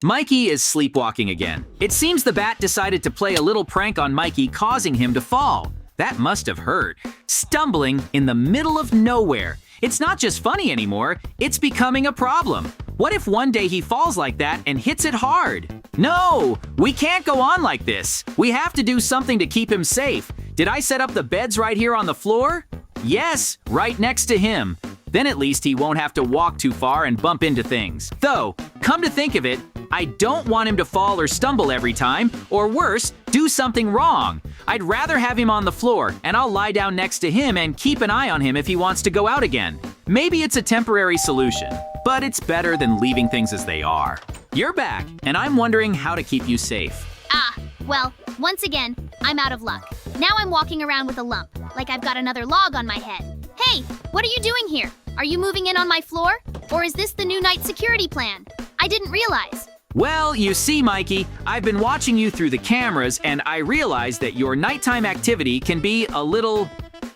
Mikey is sleepwalking again. It seems the bat decided to play a little prank on Mikey, causing him to fall. That must have hurt. Stumbling in the middle of nowhere. It's not just funny anymore, it's becoming a problem. What if one day he falls like that and hits it hard? No, we can't go on like this. We have to do something to keep him safe. Did I set up the beds right here on the floor? Yes, right next to him. Then at least he won't have to walk too far and bump into things. Though, come to think of it, I don't want him to fall or stumble every time, or worse, do something wrong. I'd rather have him on the floor, and I'll lie down next to him and keep an eye on him if he wants to go out again. Maybe it's a temporary solution, but it's better than leaving things as they are. You're back, and I'm wondering how to keep you safe. Well, once again, I'm out of luck. Now I'm walking around with a lump, like I've got another log on my head. Hey, what are you doing here? Are you moving in on my floor? Or is this the new night security plan? I didn't realize. Well, you see, Mikey, I've been watching you through the cameras, and I realized that your nighttime activity can be a little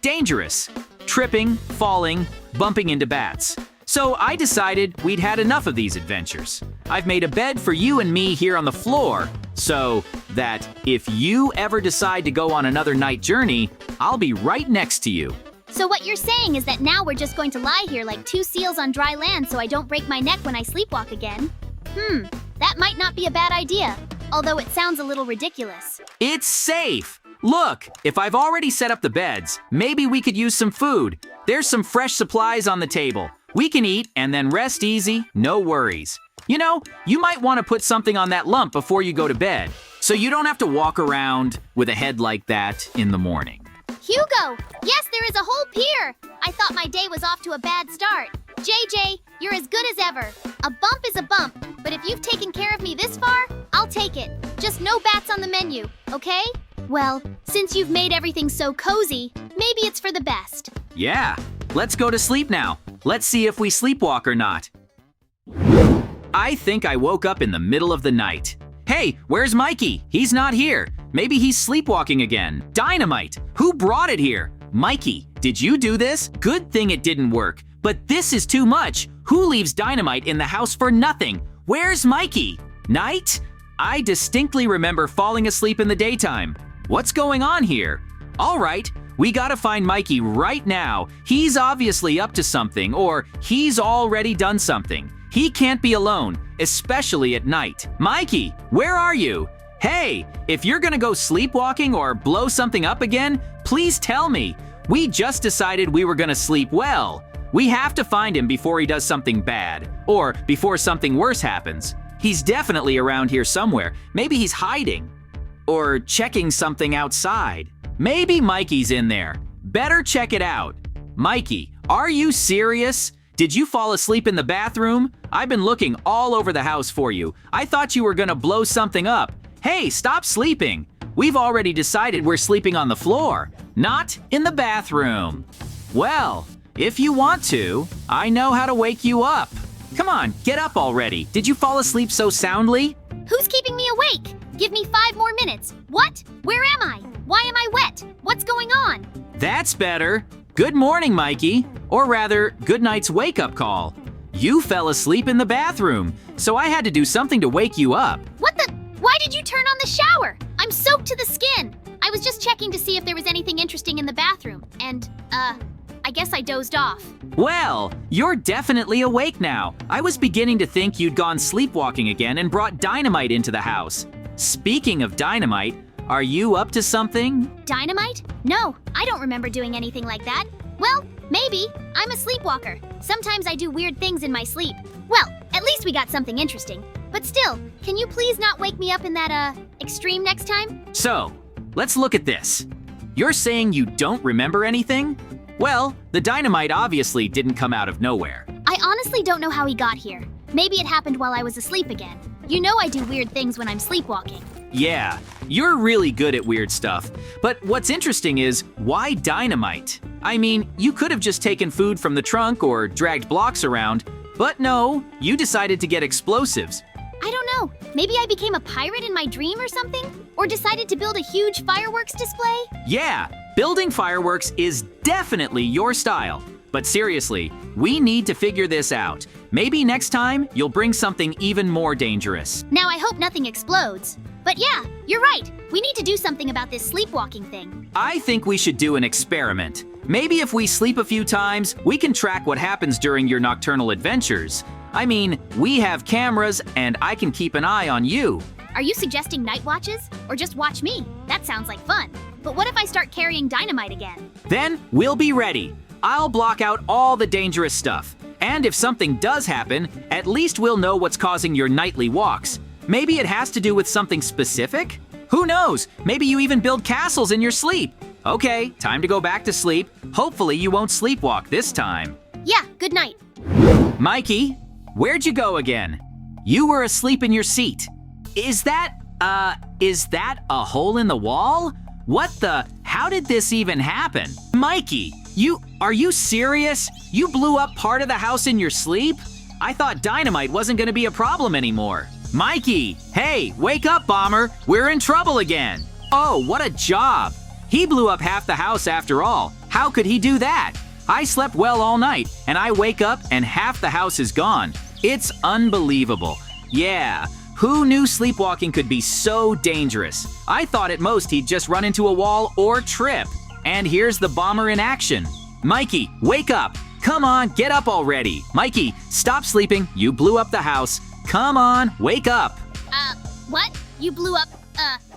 dangerous. Tripping, falling, bumping into bats. So I decided we'd had enough of these adventures. I've made a bed for you and me here on the floor, so that if you ever decide to go on another night journey, I'll be right next to you. So what you're saying is that now we're just going to lie here like two seals on dry land so I don't break my neck when I sleepwalk again? That might not be a bad idea, although it sounds a little ridiculous. It's safe! Look, if I've already set up the beds, maybe we could use some food. There's some fresh supplies on the table. We can eat and then rest easy, no worries. You know, you might want to put something on that lump before you go to bed, so you don't have to walk around with a head like that in the morning. Hugo! Yes, there is a whole pier! I thought my day was off to a bad start. JJ, you're as good as ever. A bump is a bump, but if you've taken care of me this far, I'll take it. Just no bats on the menu, okay? Well, since you've made everything so cozy, maybe it's for the best. Yeah, let's go to sleep now. Let's see if we sleepwalk or not. I think I woke up in the middle of the night. Hey, where's Mikey? He's not here. Maybe he's sleepwalking again. Dynamite! Who brought it here? Mikey, did you do this? Good thing it didn't work. But this is too much. Who leaves dynamite in the house for nothing? Where's Mikey? Night? I distinctly remember falling asleep in the daytime. What's going on here? All right, we gotta find Mikey right now. He's obviously up to something, or he's already done something. He can't be alone, especially at night. Mikey, where are you? Hey, if you're gonna go sleepwalking or blow something up again, please tell me. We just decided we were gonna sleep well. We have to find him before he does something bad, or before something worse happens. He's definitely around here somewhere. Maybe he's hiding, or checking something outside. Maybe Mikey's in there. Better check it out. Mikey, are you serious? Did you fall asleep in the bathroom? I've been looking all over the house for you. I thought you were gonna blow something up. Hey, stop sleeping. We've already decided we're sleeping on the floor, not in the bathroom. Well, if you want to, I know how to wake you up. Come on, get up already. Did you fall asleep so soundly? Who's keeping me awake? Give me 5 more minutes. What? Where am I? Why am I wet? What's going on? That's better. Good morning, Mikey. Or rather, good night's wake-up call. You fell asleep in the bathroom, so I had to do something to wake you up. What the? Why did you turn on the shower? I'm soaked to the skin. I was just checking to see if there was anything interesting in the bathroom, and, I guess I dozed off. Well, you're definitely awake now. I was beginning to think you'd gone sleepwalking again and brought dynamite into the house. Speaking of dynamite, are you up to something? Dynamite? No, I don't remember doing anything like that. Well, maybe. I'm a sleepwalker. Sometimes I do weird things in my sleep. Well, at least we got something interesting. But still, can you please not wake me up in that, extreme next time? So, let's look at this. You're saying you don't remember anything? Well, the dynamite obviously didn't come out of nowhere. I honestly don't know how he got here. Maybe it happened while I was asleep again. You know I do weird things when I'm sleepwalking. Yeah, you're really good at weird stuff. But what's interesting is, why dynamite? I mean, you could have just taken food from the trunk or dragged blocks around, but no, you decided to get explosives. I don't know. Maybe I became a pirate in my dream or something? Or decided to build a huge fireworks display? Yeah, building fireworks is definitely your style. But seriously, we need to figure this out. Maybe next time you'll bring something even more dangerous. Now I hope nothing explodes. But yeah, you're right. We need to do something about this sleepwalking thing. I think we should do an experiment. Maybe if we sleep a few times, we can track what happens during your nocturnal adventures. I mean, we have cameras and I can keep an eye on you. Are you suggesting night watches? Or just watch me? That sounds like fun. But what if I start carrying dynamite again? Then we'll be ready. I'll block out all the dangerous stuff. And if something does happen, at least we'll know what's causing your nightly walks. Maybe it has to do with something specific? Who knows? Maybe you even build castles in your sleep. Okay, time to go back to sleep. Hopefully you won't sleepwalk this time. Yeah, good night. Mikey, where'd you go again? You were asleep in your seat. Is that a hole in the wall? What the? How did this even happen? Mikey, are you serious? You blew up part of the house in your sleep? I thought dynamite wasn't gonna be a problem anymore. Mikey, hey, wake up, Bomber. We're in trouble again. Oh, what a job. He blew up half the house after all. How could he do that? I slept well all night, and I wake up and half the house is gone. It's unbelievable. Yeah, who knew sleepwalking could be so dangerous? I thought at most he'd just run into a wall or trip. And here's the Bomber in action. Mikey, wake up. Come on, get up already. Mikey, stop sleeping. You blew up the house. Come on, wake up. What? You blew up,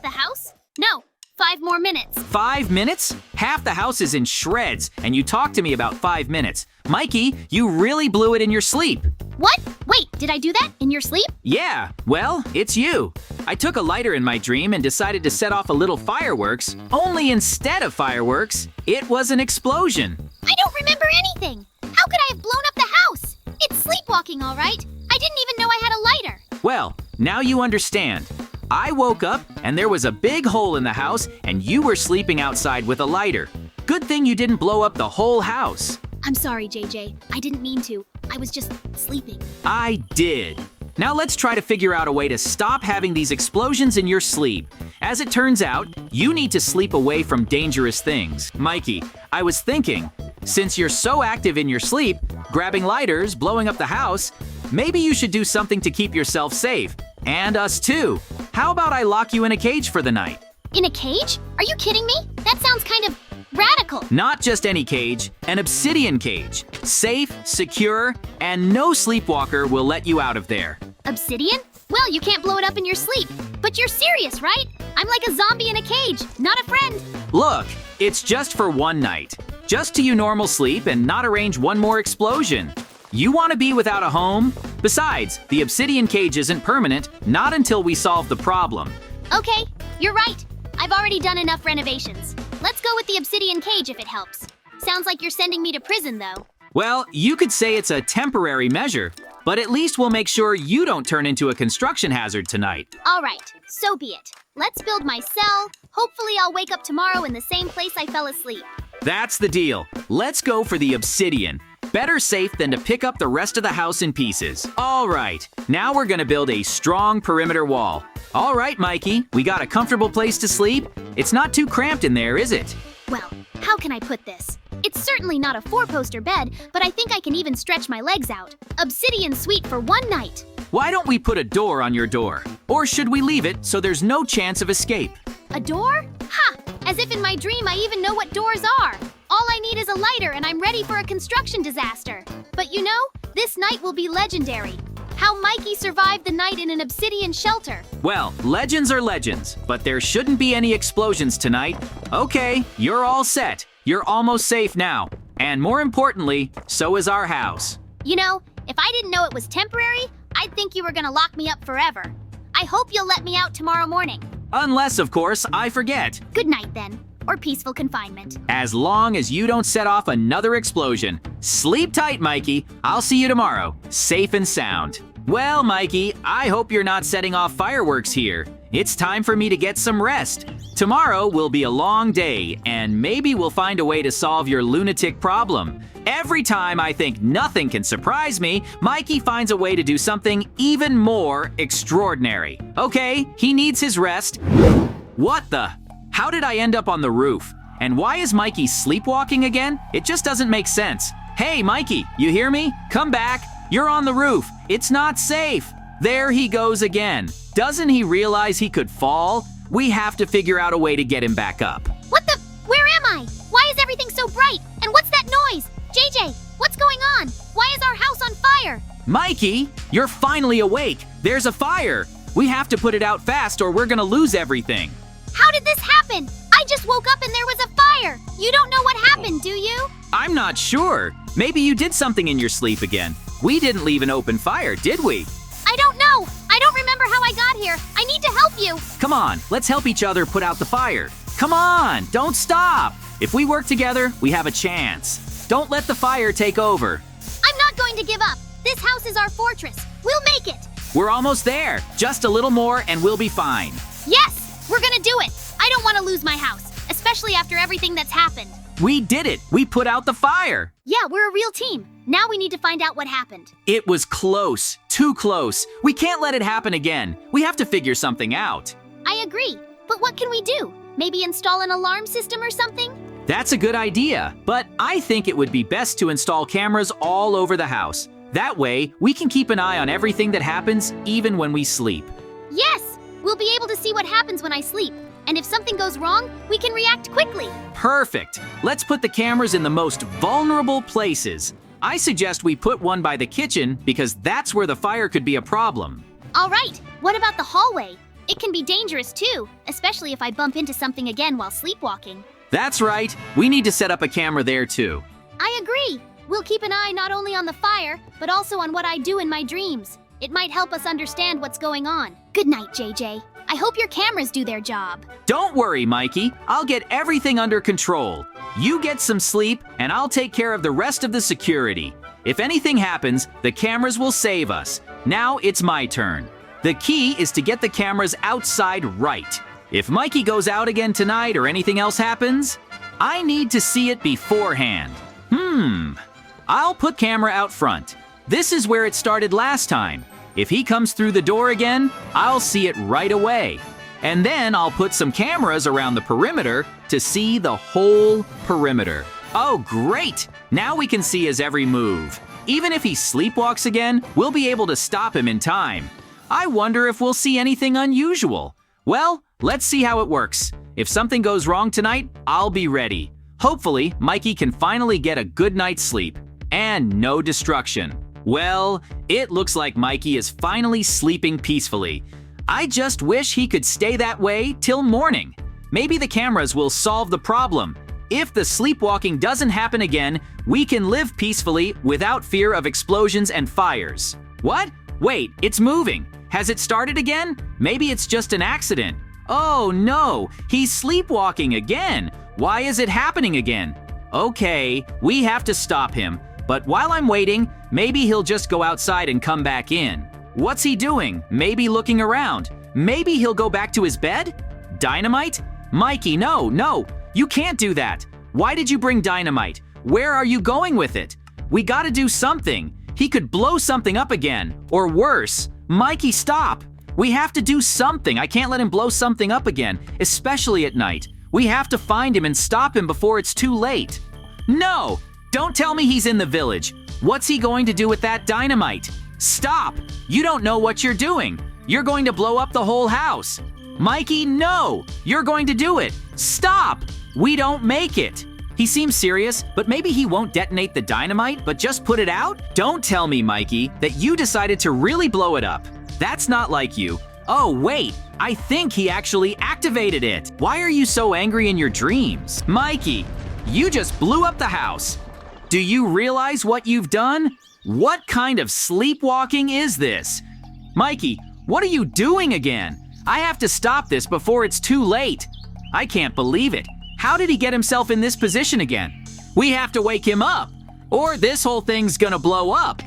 the house? No, 5 more minutes. 5 minutes? Half the house is in shreds, and you talked to me about 5 minutes. Mikey, you really blew it in your sleep. What? Wait, did I do that in your sleep? Yeah, well, it's you. I took a lighter in my dream and decided to set off a little fireworks, only instead of fireworks, it was an explosion. I don't remember anything. How could I have blown up the house? It's sleepwalking, all right. I didn't even know I had a lighter. Well, now you understand. I woke up and there was a big hole in the house and you were sleeping outside with a lighter. Good thing you didn't blow up the whole house. I'm sorry, JJ. I didn't mean to. I was just sleeping. I did. Now let's try to figure out a way to stop having these explosions in your sleep. As it turns out, you need to sleep away from dangerous things. Mikey, I was thinking, since you're so active in your sleep, grabbing lighters, blowing up the house, maybe you should do something to keep yourself safe. And us too. How about I lock you in a cage for the night? In a cage? Are you kidding me? That sounds kind of radical. Not just any cage, an Obsidian cage. Safe, secure, and no sleepwalker will let you out of there. Obsidian? Well, you can't blow it up in your sleep. But you're serious, right? I'm like a zombie in a cage, not a friend. Look, it's just for one night. Just to you normal sleep and not arrange one more explosion. You want to be without a home? Besides, the Obsidian cage isn't permanent, not until we solve the problem. Okay, you're right. I've already done enough renovations. Let's go with the Obsidian cage if it helps. Sounds like you're sending me to prison, though. Well, you could say it's a temporary measure, but at least we'll make sure you don't turn into a construction hazard tonight. All right, so be it. Let's build my cell. Hopefully I'll wake up tomorrow in the same place I fell asleep. That's the deal. Let's go for the Obsidian. Better safe than to pick up the rest of the house in pieces. All right, now we're gonna build a strong perimeter wall. All right, Mikey, we got a comfortable place to sleep? It's not too cramped in there, is it? Well, how can I put this? It's certainly not a 4-poster bed, but I think I can even stretch my legs out. Obsidian suite for one night. Why don't we put a door on your door? Or should we leave it so there's no chance of escape? A door? Ha! As if in my dream I even know what doors are. All I need is a lighter and I'm ready for a construction disaster. But you know, this night will be legendary. How Mikey survived the night in an obsidian shelter. Well, legends are legends, but there shouldn't be any explosions tonight. Okay, you're all set. You're almost safe now. And more importantly, so is our house. You know, if I didn't know it was temporary, I'd think you were gonna lock me up forever. I hope you'll let me out tomorrow morning. Unless, of course, I forget. Good night then, or peaceful confinement. As long as you don't set off another explosion. Sleep tight, Mikey. I'll see you tomorrow, safe and sound. Well, Mikey, I hope you're not setting off fireworks here. It's time for me to get some rest. Tomorrow will be a long day, and maybe we'll find a way to solve your lunatic problem. Every time I think nothing can surprise me, Mikey finds a way to do something even more extraordinary. Okay, he needs his rest. What the? How did I end up on the roof? And why is Mikey sleepwalking again? It just doesn't make sense. Hey, Mikey, you hear me? Come back. You're on the roof. It's not safe. There he goes again. Doesn't he realize he could fall? We have to figure out a way to get him back up. What the? Where am I? Why is everything so bright? And what's that noise? JJ, what's going on? Why is our house on fire? Mikey, you're finally awake. There's a fire. We have to put it out fast or we're gonna lose everything. How did this happen? I just woke up and there was a fire. You don't know what happened, do you? I'm not sure. Maybe you did something in your sleep again. We didn't leave an open fire, did we? I don't know. I don't remember how I got here. I need to help you. Come on, let's help each other put out the fire. Come on, don't stop. If we work together, we have a chance. Don't let the fire take over. I'm not going to give up. This house is our fortress. We'll make it. We're almost there. Just a little more and we'll be fine. Yes, we're gonna do it. I don't want to lose my house, especially after everything that's happened. We did it. We put out the fire. Yeah, we're a real team. Now we need to find out what happened. It was close. Too close. We can't let it happen again. We have to figure something out. I agree. But what can we do? Maybe install an alarm system or something? That's a good idea, but I think it would be best to install cameras all over the house. That way, we can keep an eye on everything that happens, even when we sleep. Yes! We'll be able to see what happens when I sleep. And if something goes wrong, we can react quickly. Perfect. Let's put the cameras in the most vulnerable places. I suggest we put one by the kitchen because that's where the fire could be a problem. All right, what about the hallway? It can be dangerous too, especially if I bump into something again while sleepwalking. That's right. We need to set up a camera there too. I agree. We'll keep an eye not only on the fire, but also on what I do in my dreams. It might help us understand what's going on. Good night, JJ. I hope your cameras do their job. Don't worry, Mikey. I'll get everything under control. You get some sleep, and I'll take care of the rest of the security. If anything happens, the cameras will save us. Now it's my turn. The key is to get the cameras outside right. If Mikey goes out again tonight or anything else happens, I need to see it beforehand. I'll put camera out front. This is where it started last time. If he comes through the door again, I'll see it right away. And then I'll put some cameras around the perimeter to see the whole perimeter. Oh, great! Now we can see his every move. Even if he sleepwalks again, we'll be able to stop him in time. I wonder if we'll see anything unusual. Well, let's see how it works. If something goes wrong tonight, I'll be ready. Hopefully, Mikey can finally get a good night's sleep. And no destruction. Well, it looks like Mikey is finally sleeping peacefully. I just wish he could stay that way till morning. Maybe the cameras will solve the problem. If the sleepwalking doesn't happen again, we can live peacefully without fear of explosions and fires. What? Wait, it's moving. Has it started again? Maybe it's just an accident. Oh no, he's sleepwalking again. Why is it happening again? Okay, we have to stop him. But while I'm waiting, maybe he'll just go outside and come back in. What's he doing? Maybe looking around. Maybe he'll go back to his bed? Dynamite? Mikey, no, you can't do that. Why did you bring dynamite? Where are you going with it? We gotta do something. He could blow something up again, or worse. Mikey, stop. We have to do something. I can't let him blow something up again, especially at night. We have to find him and stop him before it's too late. No! Don't tell me he's in the village. What's he going to do with that dynamite? Stop! You don't know what you're doing. You're going to blow up the whole house. Mikey, no! You're going to do it. Stop! We don't make it. He seems serious, but maybe he won't detonate the dynamite, but just put it out? Don't tell me, Mikey, that you decided to really blow it up. That's not like you. Oh, wait, I think he actually activated it. Why are you so angry in your dreams? Mikey, you just blew up the house. Do you realize what you've done? What kind of sleepwalking is this? Mikey, what are you doing again? I have to stop this before it's too late. I can't believe it. How did he get himself in this position again? We have to wake him up, or this whole thing's gonna blow up.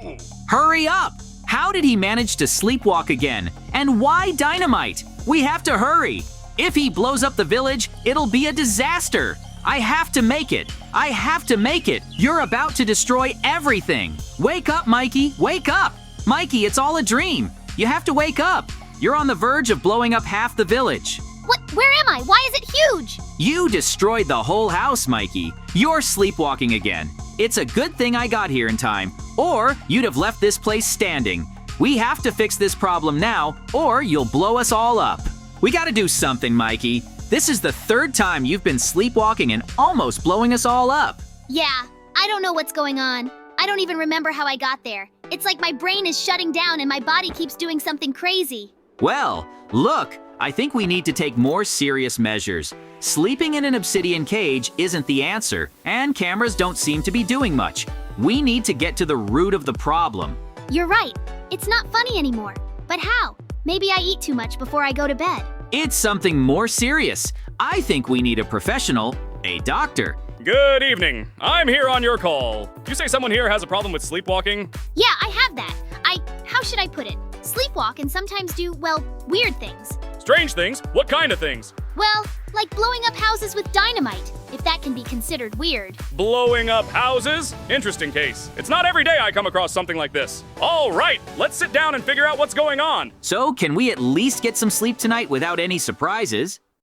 Hurry up! How did he manage to sleepwalk again? And why dynamite? We have to hurry. If he blows up the village, it'll be a disaster. I have to make it. I have to make it. You're about to destroy everything. Wake up, Mikey. Wake up. Mikey, it's all a dream. You have to wake up. You're on the verge of blowing up half the village. What? Where am I? Why is it huge? You destroyed the whole house, Mikey. You're sleepwalking again. It's a good thing I got here in time, or you'd have left this place standing. We have to fix this problem now, or you'll blow us all up. We gotta do something, Mikey. This is the third time you've been sleepwalking and almost blowing us all up. Yeah, I don't know what's going on. I don't even remember how I got there. It's like my brain is shutting down and my body keeps doing something crazy. Well, look, I think we need to take more serious measures. Sleeping in an obsidian cage isn't the answer, and cameras don't seem to be doing much. We need to get to the root of the problem. You're right. It's not funny anymore. But how? Maybe I eat too much before I go to bed. It's something more serious. I think we need a professional, a doctor. Good evening. I'm here on your call. You say someone here has a problem with sleepwalking? Yeah, I have that. How should I put it? Sleepwalk and sometimes do, well, weird things. Strange things? What kind of things? Well, like blowing up houses with dynamite, if that can be considered weird. Blowing up houses? Interesting case. It's not every day I come across something like this. All right, let's sit down and figure out what's going on. So, can we at least get some sleep tonight without any surprises?